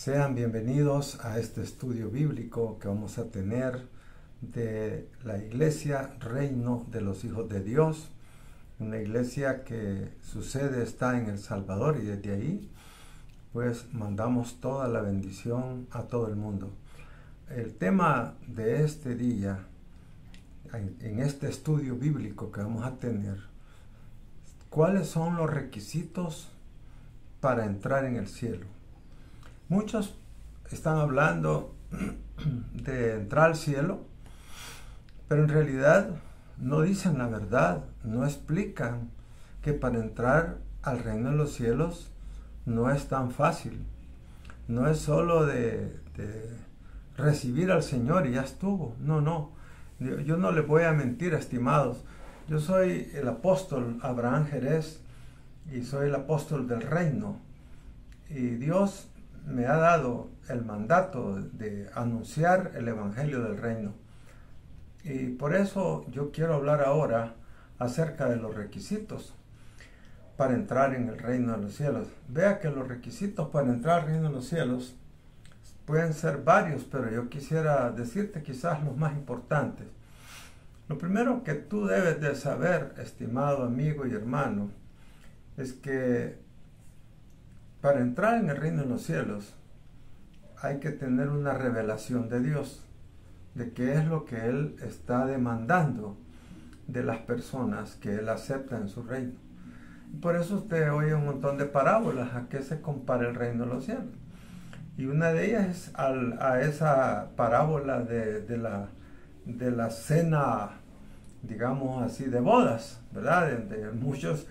Sean bienvenidos a este estudio bíblico que vamos a tener de la iglesia Reino de los Hijos de Dios, una iglesia que su sede está en El Salvador, y desde ahí pues mandamos toda la bendición a todo el mundo. El tema de este día, en este estudio bíblico que vamos a tener, ¿cuáles son los requisitos para entrar en el cielo? Muchos están hablando de entrar al cielo, pero en realidad no dicen la verdad, no explican que para entrar al reino de los cielos no es tan fácil. No es solo de recibir al Señor y ya estuvo. No. Yo no les voy a mentir, estimados. Yo soy el apóstol Abraham Jerez y soy el apóstol del reino. Y Dios me ha dado el mandato de anunciar el evangelio del reino. Y por eso yo quiero hablar ahora acerca de los requisitos para entrar en el reino de los cielos. Vea que los requisitos para entrar al reino de los cielos pueden ser varios, pero yo quisiera decirte quizás los más importantes. Lo primero que tú debes de saber, estimado amigo y hermano, es que para entrar en el reino de los cielos hay que tener una revelación de Dios, de qué es lo que Él está demandando de las personas que Él acepta en su reino. Por eso usted oye un montón de parábolas a qué se compara el reino de los cielos. Y una de ellas es a esa parábola de la cena, digamos así, de bodas, ¿verdad? Muchos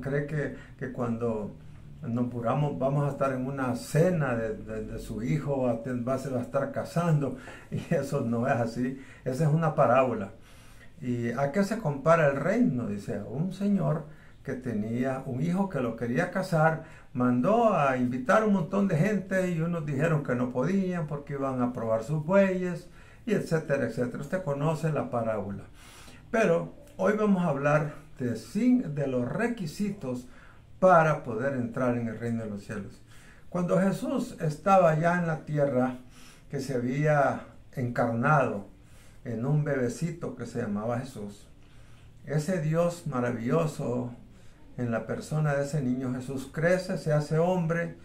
creen que cuando nos apuramos vamos a estar en una cena de su hijo, se va a estar casando, y eso no es así. Esa es una parábola. ¿Y a qué se compara el reino? Dice, un señor que tenía un hijo que lo quería casar, mandó a invitar un montón de gente y unos dijeron que no podían porque iban a probar sus bueyes, y etcétera, etcétera. Usted conoce la parábola. Pero hoy vamos a hablar de los requisitos para poder entrar en el reino de los cielos. Cuando Jesús estaba ya en la tierra, que se había encarnado en un bebecito que se llamaba Jesús, ese Dios maravilloso en la persona de ese niño Jesús crece, se hace hombre,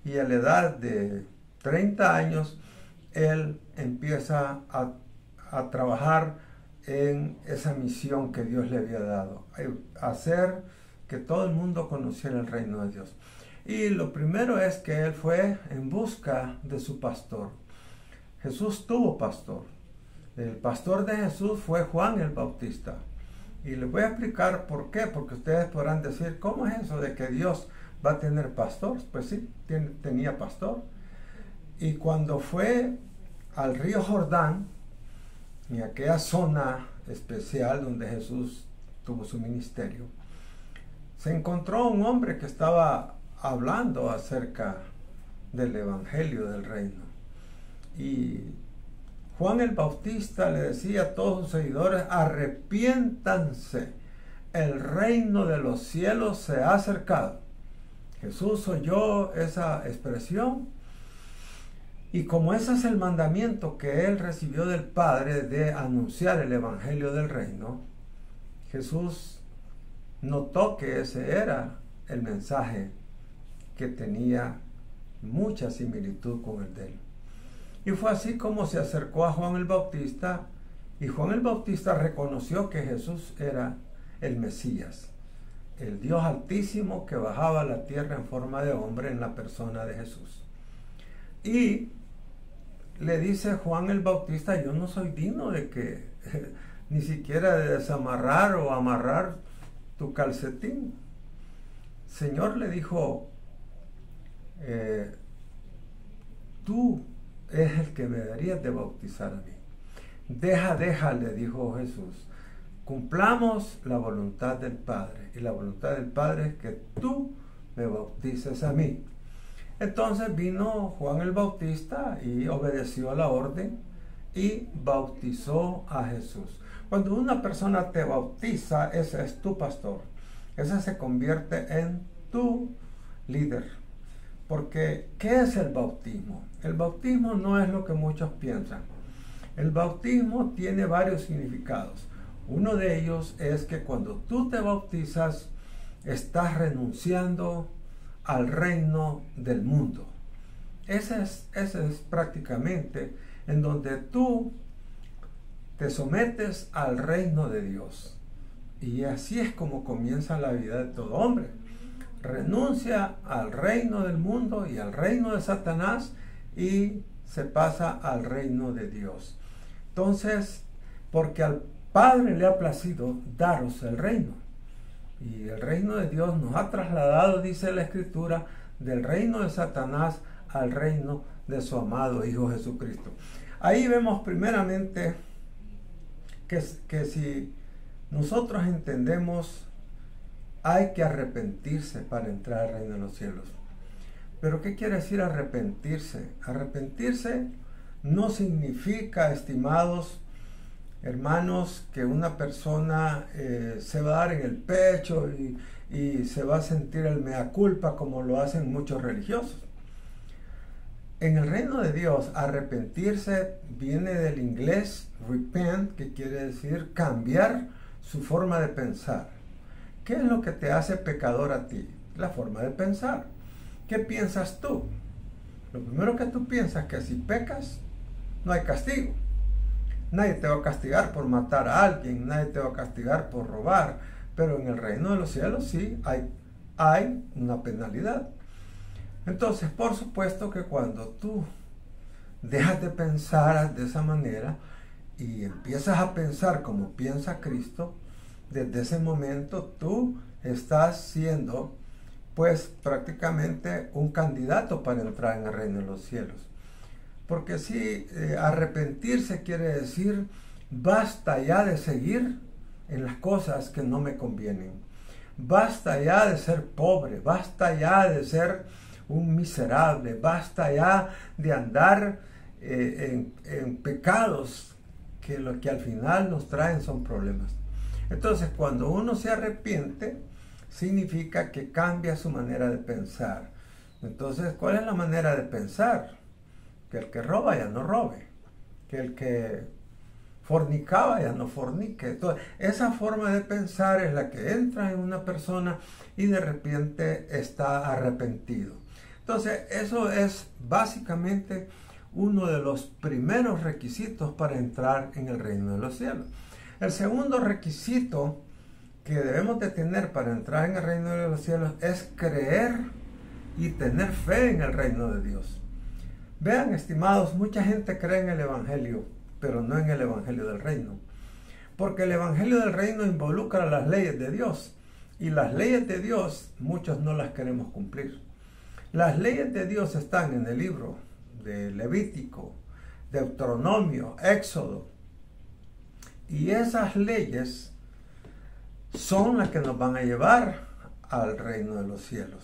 y a la edad de 30 años Él empieza a trabajar en esa misión que Dios le había dado, hacer que todo el mundo conociera el reino de Dios. Y lo primero es que Él fue en busca de su pastor. Jesús tuvo pastor. El pastor de Jesús fue Juan el Bautista. Y les voy a explicar por qué, porque ustedes podrán decir, ¿cómo es eso de que Dios va a tener pastor? Pues sí, tenía pastor. Y cuando fue al río Jordán, en aquella zona especial donde Jesús tuvo su ministerio, se encontró un hombre que estaba hablando acerca del evangelio del reino. Y Juan el Bautista le decía a todos sus seguidores, arrepiéntanse, el reino de los cielos se ha acercado. Jesús oyó esa expresión, y como ese es el mandamiento que él recibió del Padre de anunciar el evangelio del reino, Jesús notó que ese era el mensaje que tenía mucha similitud con el de él. Y fue así como se acercó a Juan el Bautista, y Juan el Bautista reconoció que Jesús era el Mesías, el Dios Altísimo que bajaba a la tierra en forma de hombre en la persona de Jesús. Y le dice Juan el Bautista, yo no soy digno de que ni siquiera de desamarrar o amarrar tu calcetín. Señor, le dijo, tú es el que me deberías de bautizar a mí. Deja, le dijo Jesús. Cumplamos la voluntad del Padre. Y la voluntad del Padre es que tú me bautices a mí. Entonces vino Juan el Bautista y obedeció a la orden y bautizó a Jesús. Cuando una persona te bautiza, ese es tu pastor. Ese se convierte en tu líder. Porque, ¿qué es el bautismo? El bautismo no es lo que muchos piensan. El bautismo tiene varios significados. Uno de ellos es que cuando tú te bautizas, estás renunciando al reino del mundo. Ese es prácticamente en donde tú te sometes al reino de Dios. Y así es como comienza la vida de todo hombre. Renuncia al reino del mundo y al reino de Satanás y se pasa al reino de Dios. Entonces, porque al Padre le ha placido daros el reino. Y el reino de Dios nos ha trasladado, dice la Escritura, del reino de Satanás al reino de su amado Hijo Jesucristo. Ahí vemos primeramente que si nosotros entendemos, hay que arrepentirse para entrar al reino de los cielos. Pero ¿qué quiere decir arrepentirse? Arrepentirse no significa, estimados hermanos, que una persona se va a dar en el pecho y se va a sentir el mea culpa como lo hacen muchos religiosos. En el reino de Dios, arrepentirse viene del inglés repent, que quiere decir cambiar su forma de pensar. ¿Qué es lo que te hace pecador a ti? La forma de pensar. ¿Qué piensas tú? Lo primero que tú piensas es que si pecas, no hay castigo. Nadie te va a castigar por matar a alguien, nadie te va a castigar por robar, pero en el reino de los cielos sí hay una penalidad. Entonces, por supuesto que cuando tú dejas de pensar de esa manera y empiezas a pensar como piensa Cristo, desde ese momento tú estás siendo pues prácticamente un candidato para entrar en el reino de los cielos. Porque si arrepentirse quiere decir basta ya de seguir en las cosas que no me convienen. Basta ya de ser pobre, basta ya de ser un miserable, basta ya de andar en pecados que lo que al final nos traen son problemas. Entonces, cuando uno se arrepiente, significa que cambia su manera de pensar. Entonces, ¿cuál es la manera de pensar? Que el que roba ya no robe, que el que fornicaba ya no fornique. Entonces, esa forma de pensar es la que entra en una persona y de repente está arrepentido. Entonces, eso es básicamente uno de los primeros requisitos para entrar en el reino de los cielos. El segundo requisito que debemos de tener para entrar en el reino de los cielos es creer y tener fe en el reino de Dios. Vean, estimados, mucha gente cree en el Evangelio, pero no en el Evangelio del reino. Porque el Evangelio del reino involucra las leyes de Dios. Y las leyes de Dios, muchos no las queremos cumplir. Las leyes de Dios están en el libro de Levítico, Deuteronomio, Éxodo. Y esas leyes son las que nos van a llevar al reino de los cielos.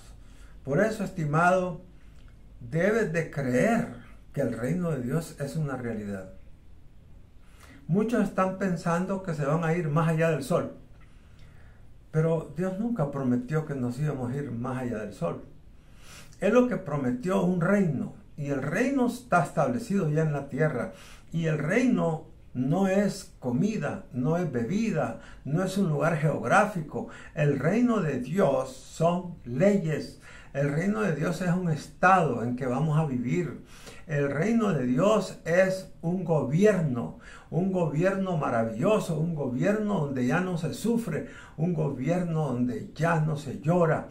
Por eso, estimado, debes de creer que el reino de Dios es una realidad. Muchos están pensando que se van a ir más allá del sol. Pero Dios nunca prometió que nos íbamos a ir más allá del sol. Él lo que prometió un reino. Y el reino está establecido ya en la tierra. Y el reino no es comida, no es bebida, no es un lugar geográfico. El reino de Dios son leyes. El reino de Dios es un estado en que vamos a vivir. El reino de Dios es un gobierno maravilloso, un gobierno donde ya no se sufre, un gobierno donde ya no se llora.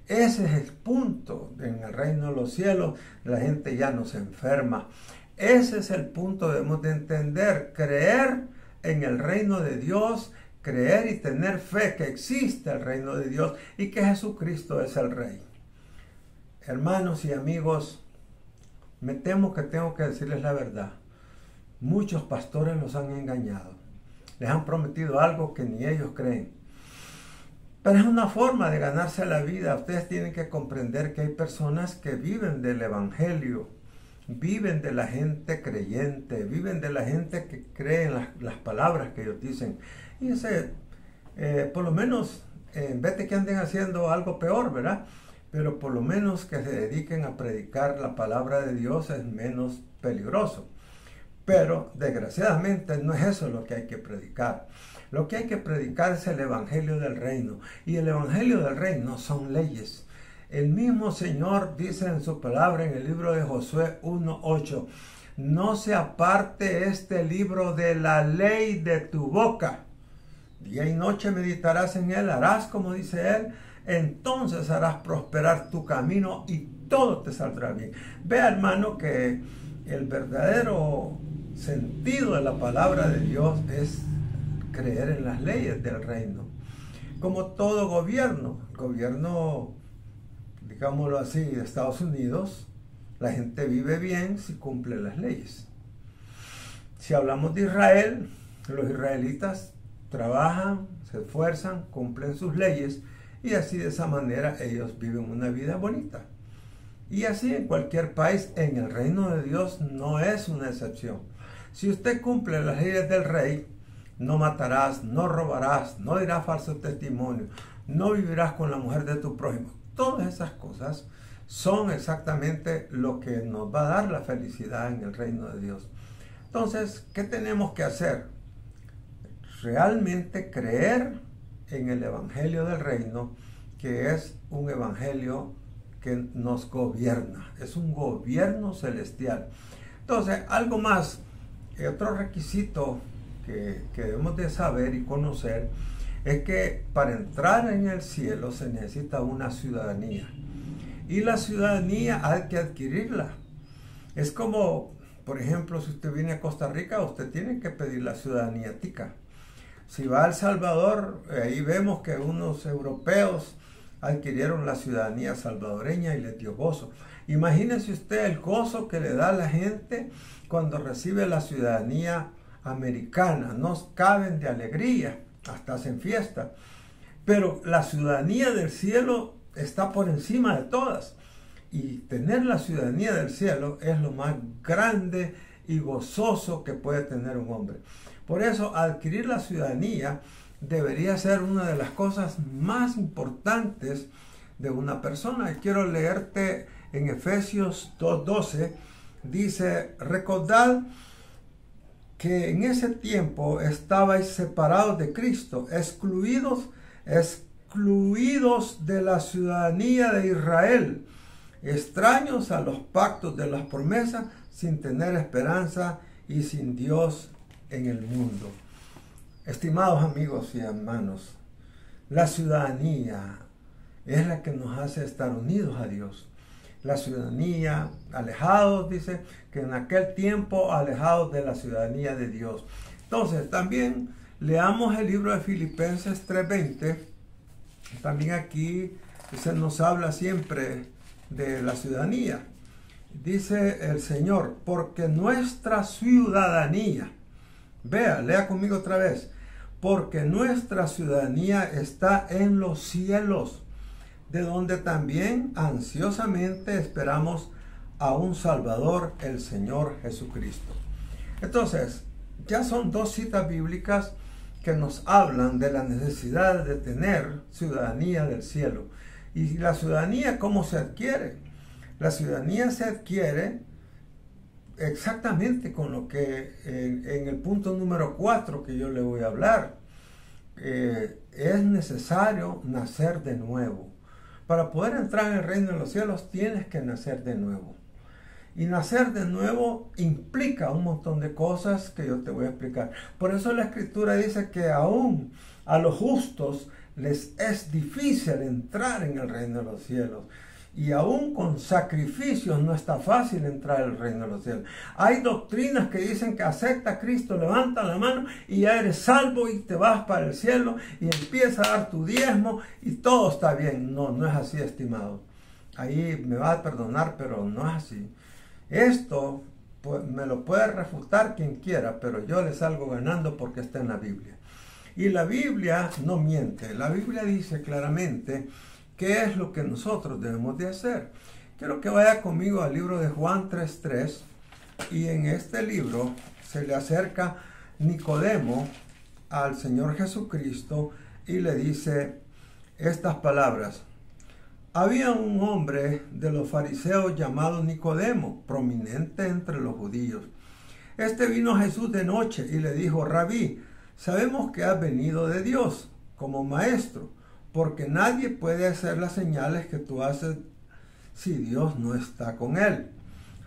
Ese es el punto en el reino de los cielos, la gente ya no se enferma. Ese es el punto, debemos de entender, creer en el reino de Dios, creer y tener fe que existe el reino de Dios y que Jesucristo es el Rey. Hermanos y amigos, me temo que tengo que decirles la verdad. Muchos pastores los han engañado. Les han prometido algo que ni ellos creen. Pero es una forma de ganarse la vida. Ustedes tienen que comprender que hay personas que viven del Evangelio, viven de la gente creyente, viven de la gente que cree en las palabras que ellos dicen. Y por lo menos, en vez de que anden haciendo algo peor, ¿verdad? pero por lo menos que se dediquen a predicar la palabra de Dios es menos peligroso. Pero desgraciadamente no es eso lo que hay que predicar. Lo que hay que predicar es el evangelio del reino. Y el evangelio del reino son leyes. El mismo Señor dice en su palabra en el libro de Josué 1:8, no se aparte este libro de la ley de tu boca. Día y noche meditarás en él, harás como dice él, entonces harás prosperar tu camino y todo te saldrá bien. Vea, hermano, que el verdadero sentido de la palabra de Dios es creer en las leyes del reino. Como todo gobierno, digámoslo así, de Estados Unidos, la gente vive bien si cumple las leyes. Si hablamos de Israel, los israelitas trabajan, se esfuerzan, cumplen sus leyes y así de esa manera ellos viven una vida bonita. Y así en cualquier país, en el reino de Dios no es una excepción. Si usted cumple las leyes del rey, no matarás, no robarás, no dirás falso testimonio, no vivirás con la mujer de tu prójimo. Todas esas cosas son exactamente lo que nos va a dar la felicidad en el reino de Dios. Entonces, ¿qué tenemos que hacer? Realmente creer en el evangelio del reino, que es un evangelio que nos gobierna, es un gobierno celestial. Entonces, algo más, otro requisito que debemos de saber y conocer es que para entrar en el cielo se necesita una ciudadanía. Y la ciudadanía hay que adquirirla. Es como, por ejemplo, si usted viene a Costa Rica, usted tiene que pedir la ciudadanía tica. Si va a El Salvador, ahí vemos que unos europeos adquirieron la ciudadanía salvadoreña y les dio gozo. Imagínese usted el gozo que le da a la gente cuando recibe la ciudadanía americana. No caben de alegría, hasta hacen fiesta. Pero la ciudadanía del cielo está por encima de todas. Y tener la ciudadanía del cielo es lo más grande y gozoso que puede tener un hombre. Por eso, adquirir la ciudadanía debería ser una de las cosas más importantes de una persona. Y quiero leerte en Efesios 2:12, dice, recordad que en ese tiempo estabais separados de Cristo, excluidos de la ciudadanía de Israel, extraños a los pactos de las promesas, sin tener esperanza y sin Dios en el mundo. Estimados amigos y hermanos, la ciudadanía es la que nos hace estar unidos a Dios. La ciudadanía, alejados, dice, que en aquel tiempo alejados de la ciudadanía de Dios. Entonces, también leamos el libro de Filipenses 3:20. También aquí se nos habla siempre de la ciudadanía. Dice el Señor, porque nuestra ciudadanía, vea, lea conmigo otra vez, porque nuestra ciudadanía está en los cielos, de donde también ansiosamente esperamos a un Salvador, el Señor Jesucristo. Entonces, ya son dos citas bíblicas que nos hablan de la necesidad de tener ciudadanía del cielo. ¿Y la ciudadanía cómo se adquiere? La ciudadanía se adquiere exactamente con lo que en el punto número 4 que yo le voy a hablar. Es necesario nacer de nuevo. Para poder entrar en el reino de los cielos tienes que nacer de nuevo. Y nacer de nuevo implica un montón de cosas que yo te voy a explicar. Por eso la Escritura dice que aún a los justos les es difícil entrar en el reino de los cielos. Y aún con sacrificios no está fácil entrar al reino de los cielos. Hay doctrinas que dicen que acepta a Cristo, levanta la mano y ya eres salvo y te vas para el cielo y empieza a dar tu diezmo y todo está bien. No, no es así, estimado. Ahí me va a perdonar, pero no es así. Esto me lo puede refutar quien quiera, pero yo le salgo ganando porque está en la Biblia. Y la Biblia no miente. La Biblia dice claramente qué es lo que nosotros debemos de hacer. Quiero que vaya conmigo al libro de Juan 3:3 y en este libro se le acerca Nicodemo al Señor Jesucristo y le dice estas palabras. Había un hombre de los fariseos llamado Nicodemo, prominente entre los judíos. Este vino a Jesús de noche y le dijo: Rabí, sabemos que has venido de Dios como maestro, porque nadie puede hacer las señales que tú haces si Dios no está con él.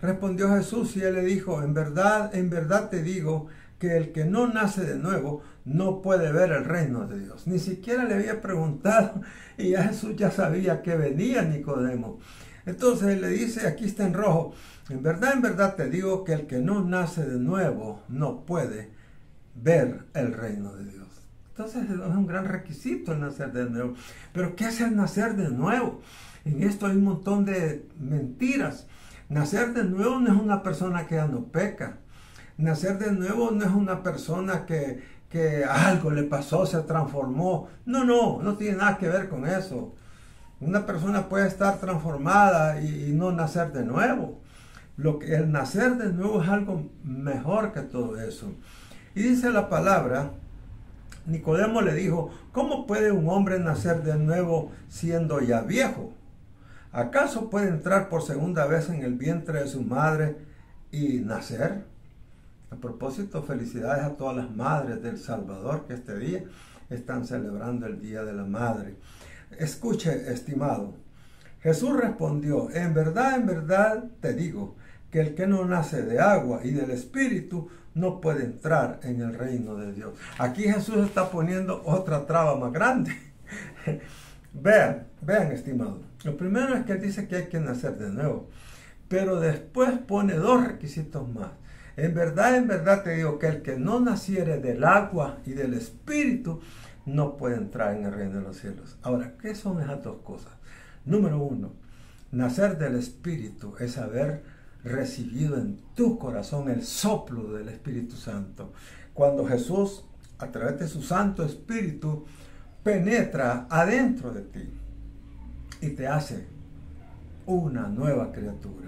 Respondió Jesús y él le dijo: en verdad te digo que el que no nace de nuevo no puede ver el reino de Dios. Ni siquiera le había preguntado y ya Jesús ya sabía que venía Nicodemo. Entonces él le dice, aquí está en rojo: en verdad te digo que el que no nace de nuevo no puede ver el reino de Dios. Entonces es un gran requisito el nacer de nuevo. Pero ¿qué es el nacer de nuevo? En esto hay un montón de mentiras. Nacer de nuevo no es una persona que ya no peca. Nacer de nuevo no es una persona que algo le pasó, se transformó. No tiene nada que ver con eso. Una persona puede estar transformada y no nacer de nuevo. El nacer de nuevo es algo mejor que todo eso. Y dice la palabra, Nicodemo le dijo: ¿cómo puede un hombre nacer de nuevo siendo ya viejo? ¿Acaso puede entrar por segunda vez en el vientre de su madre y nacer? A propósito, felicidades a todas las madres del Salvador que este día están celebrando el Día de la Madre. Escuche, estimado. Jesús respondió: en verdad te digo que el que no nace de agua y del Espíritu no puede entrar en el reino de Dios. Aquí Jesús está poniendo otra traba más grande. Vean, estimado. Lo primero es que él dice que hay que nacer de nuevo, pero después pone dos requisitos más. En verdad te digo que el que no naciere del agua y del Espíritu no puede entrar en el reino de los cielos. Ahora, ¿qué son esas dos cosas? Número uno, nacer del Espíritu es haber recibido en tu corazón el soplo del Espíritu Santo. Cuando Jesús, a través de su Santo Espíritu, penetra adentro de ti y te hace una nueva criatura.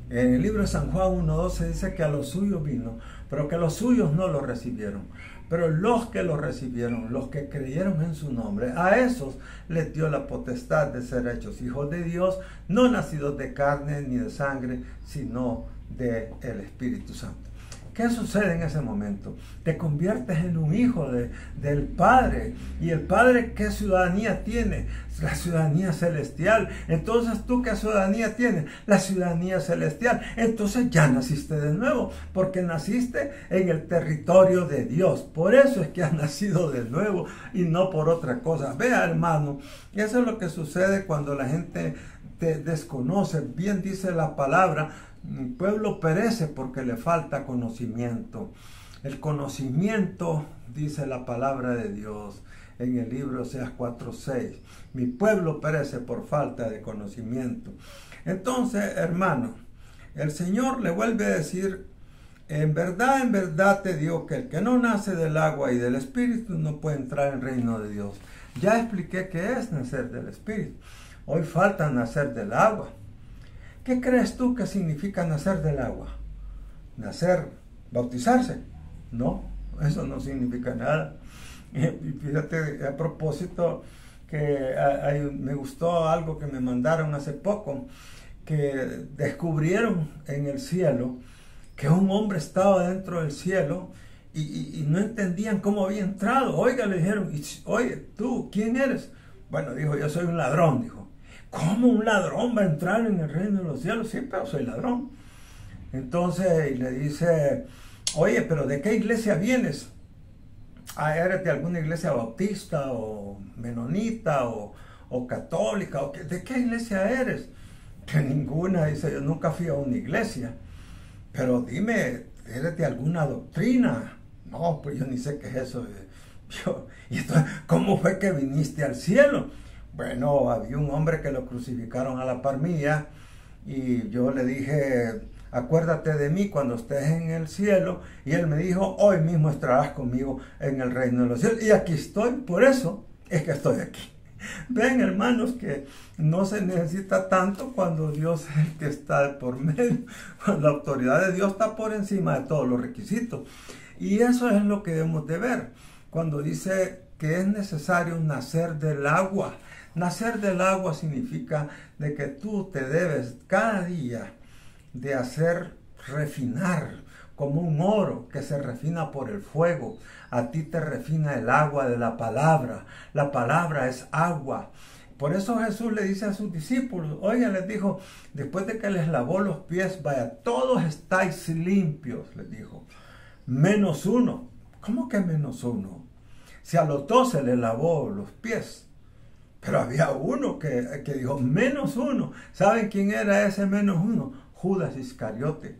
En el libro de San Juan 1:12 dice que a los suyos vino, pero que los suyos no lo recibieron. Pero los que lo recibieron, los que creyeron en su nombre, a esos les dio la potestad de ser hechos hijos de Dios, no nacidos de carne ni de sangre, sino del Espíritu Santo. ¿Qué sucede en ese momento? Te conviertes en un hijo del Padre. ¿Y el Padre qué ciudadanía tiene? La ciudadanía celestial. Entonces, ¿tú qué ciudadanía tienes? La ciudadanía celestial. Entonces ya naciste de nuevo, porque naciste en el territorio de Dios. Por eso es que has nacido de nuevo y no por otra cosa. Vea, hermano, eso es lo que sucede cuando la gente te desconoce. Bien dice la palabra: el pueblo perece porque le falta conocimiento. El conocimiento, dice la palabra de Dios en el libro de Oseas 4:6. Mi pueblo perece por falta de conocimiento. Entonces, hermano, el Señor le vuelve a decir: en verdad te digo que el que no nace del agua y del Espíritu no puede entrar en el reino de Dios. Ya expliqué qué es nacer del Espíritu. Hoy falta nacer del agua. ¿Qué crees tú que significa nacer del agua? Nacer, bautizarse. No, eso no significa nada. Y fíjate, a propósito, que me gustó algo que me mandaron hace poco, que descubrieron en el cielo que un hombre estaba dentro del cielo y no entendían cómo había entrado. Oiga, le dijeron: oye, ¿tú quién eres? Bueno, dijo: yo soy un ladrón, dijo. ¿Cómo un ladrón va a entrar en el reino de los cielos? Sí, pero soy ladrón. Entonces le dice: oye, pero ¿de qué iglesia vienes? ¿Eres de alguna iglesia bautista o menonita o católica? ¿De qué iglesia eres? De ninguna, dice. Yo nunca fui a una iglesia. Pero dime, ¿eres de alguna doctrina? No, pues yo ni sé qué es eso. Y entonces, ¿cómo fue que viniste al cielo? Bueno, había un hombre que lo crucificaron a la par mía y yo le dije: acuérdate de mí cuando estés en el cielo. Y él me dijo: hoy mismo estarás conmigo en el reino de los cielos. Y aquí estoy, por eso es que estoy aquí. Ven, hermanos, que no se necesita tanto cuando Dios es el que está por medio. Cuando la autoridad de Dios está por encima de todos los requisitos. Y eso es lo que debemos de ver cuando dice que es necesario nacer del agua. Nacer del agua significa de que tú te debes cada día de hacer refinar como un oro que se refina por el fuego. A ti te refina el agua de la palabra. La palabra es agua. Por eso Jesús le dice a sus discípulos, oiga, les dijo, después de que les lavó los pies, vaya, todos estáis limpios, les dijo, menos uno. ¿Cómo que menos uno? Si a los 12 les lavó los pies. Pero había uno que dijo, menos uno. ¿Saben quién era ese menos uno? Judas Iscariote.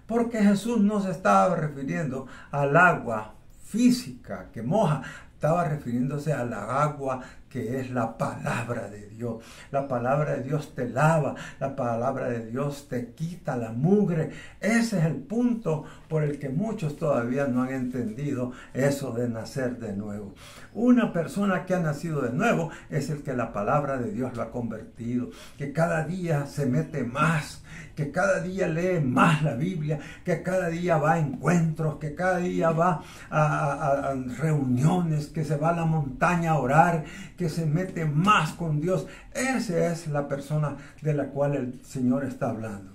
Porque Jesús no se estaba refiriendo al agua física que moja, estaba refiriéndose a la agua que es la palabra de Dios. La palabra de Dios te lava, la palabra de Dios te quita la mugre. Ese es el punto por el que muchos todavía no han entendido eso de nacer de nuevo. Una persona que ha nacido de nuevo es el que la palabra de Dios lo ha convertido, que cada día se mete más, que cada día lee más la Biblia, que cada día va a encuentros, que cada día va a reuniones, que se va a la montaña a orar, que se mete más con Dios. Esa es la persona de la cual el Señor está hablando.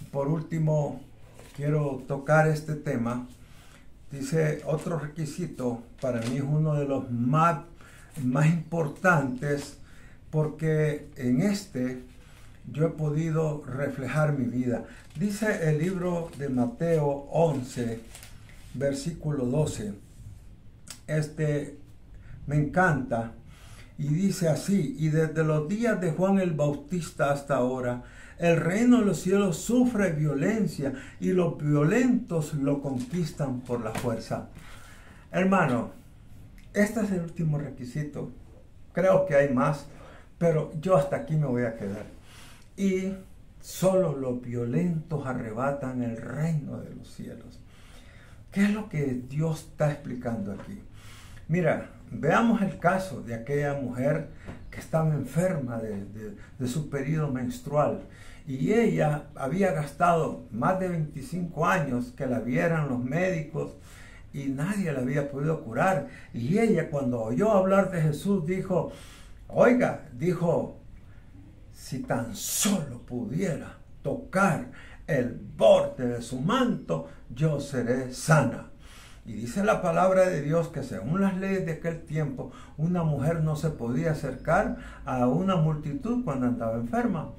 Por último, quiero tocar este tema. Dice, otro requisito, para mí es uno de los más importantes, porque en este yo he podido reflejar mi vida. Dice el libro de Mateo 11, versículo 12. Me encanta. Y dice así, y desde los días de Juan el Bautista hasta ahora, el reino de los cielos sufre violencia y los violentos lo conquistan por la fuerza. Hermano, este es el último requisito. Creo que hay más, pero yo hasta aquí me voy a quedar. Y solo los violentos arrebatan el reino de los cielos. ¿Qué es lo que Dios está explicando aquí? Mira, veamos el caso de aquella mujer que estaba enferma de su periodo menstrual. Y ella había gastado más de 25 años que la vieran los médicos y nadie la había podido curar. Y ella, cuando oyó hablar de Jesús, dijo, si tan solo pudiera tocar el borde de su manto, yo seré sana. Y dice la palabra de Dios que según las leyes de aquel tiempo, una mujer no se podía acercar a una multitud cuando andaba enferma.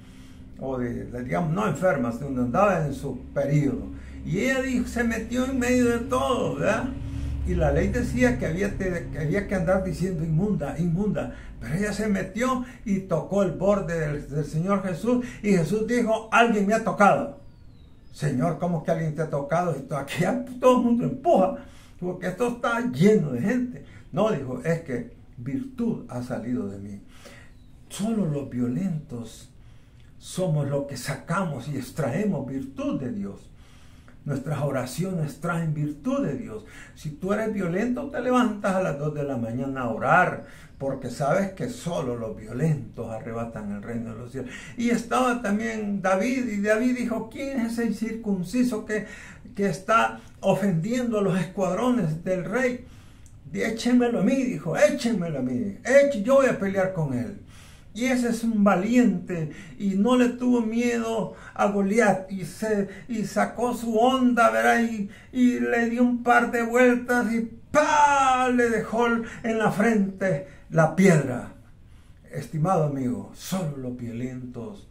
O digamos, no enferma, sino andaba en su periodo. Y ella se metió en medio de todo, ¿verdad? Y la ley decía que había que andar diciendo inmunda, inmunda. Pero ella se metió y tocó el borde del Señor Jesús. Y Jesús dijo, alguien me ha tocado. Señor, ¿cómo que alguien te ha tocado? Y aquí todo el mundo empuja, porque esto está lleno de gente. No, dijo, es que virtud ha salido de mí. Solo los violentos somos los que sacamos y extraemos virtud de Dios. Nuestras oraciones traen virtud de Dios. Si tú eres violento, te levantas a las 2 de la mañana a orar, porque sabes que solo los violentos arrebatan el reino de los cielos. Y estaba también David, y David dijo, ¿quién es ese incircunciso que está ofendiendo a los escuadrones del rey? Échenmelo a mí, dijo, échenmelo a mí, yo voy a pelear con él. Y ese es un valiente y no le tuvo miedo a Goliat y sacó su onda, ¿verdad? Y le dio un par de vueltas y ¡pah! Le dejó en la frente la piedra. Estimado amigo, solo los violentos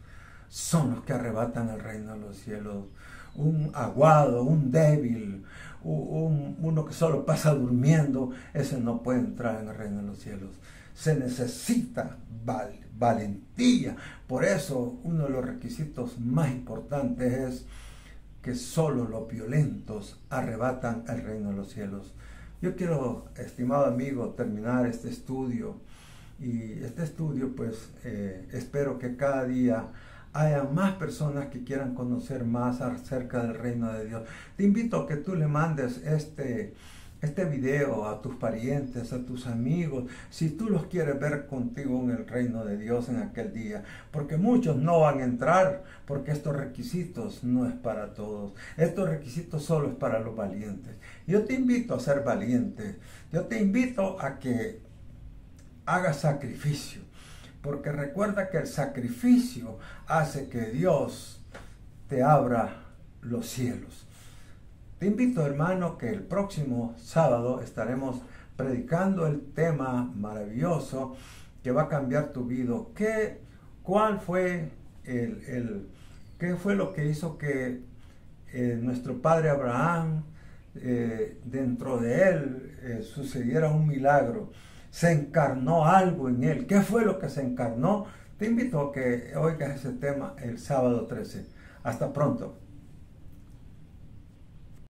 son los que arrebatan el reino de los cielos. Un aguado, un débil, uno que solo pasa durmiendo, ese no puede entrar en el reino de los cielos. Se necesita valentía. Por eso uno de los requisitos más importantes es que solo los violentos arrebatan el reino de los cielos. Yo quiero, estimado amigo, terminar este estudio. Y este estudio, pues, espero que cada día haya más personas que quieran conocer más acerca del reino de Dios. Te invito a que tú le mandes este video a tus parientes, a tus amigos, si tú los quieres ver contigo en el reino de Dios en aquel día, porque muchos no van a entrar, porque estos requisitos no es para todos, estos requisitos solo es para los valientes. Yo te invito a ser valiente, yo te invito a que hagas sacrificio, porque recuerda que el sacrificio hace que Dios te abra los cielos. Te invito, hermano, que el próximo sábado estaremos predicando el tema maravilloso que va a cambiar tu vida. ¿Cuál fue qué fue lo que hizo que nuestro padre Abraham, dentro de él sucediera un milagro? Se encarnó algo en él. ¿Qué fue lo que se encarnó? Te invito a que oigas ese tema el sábado 13. Hasta pronto.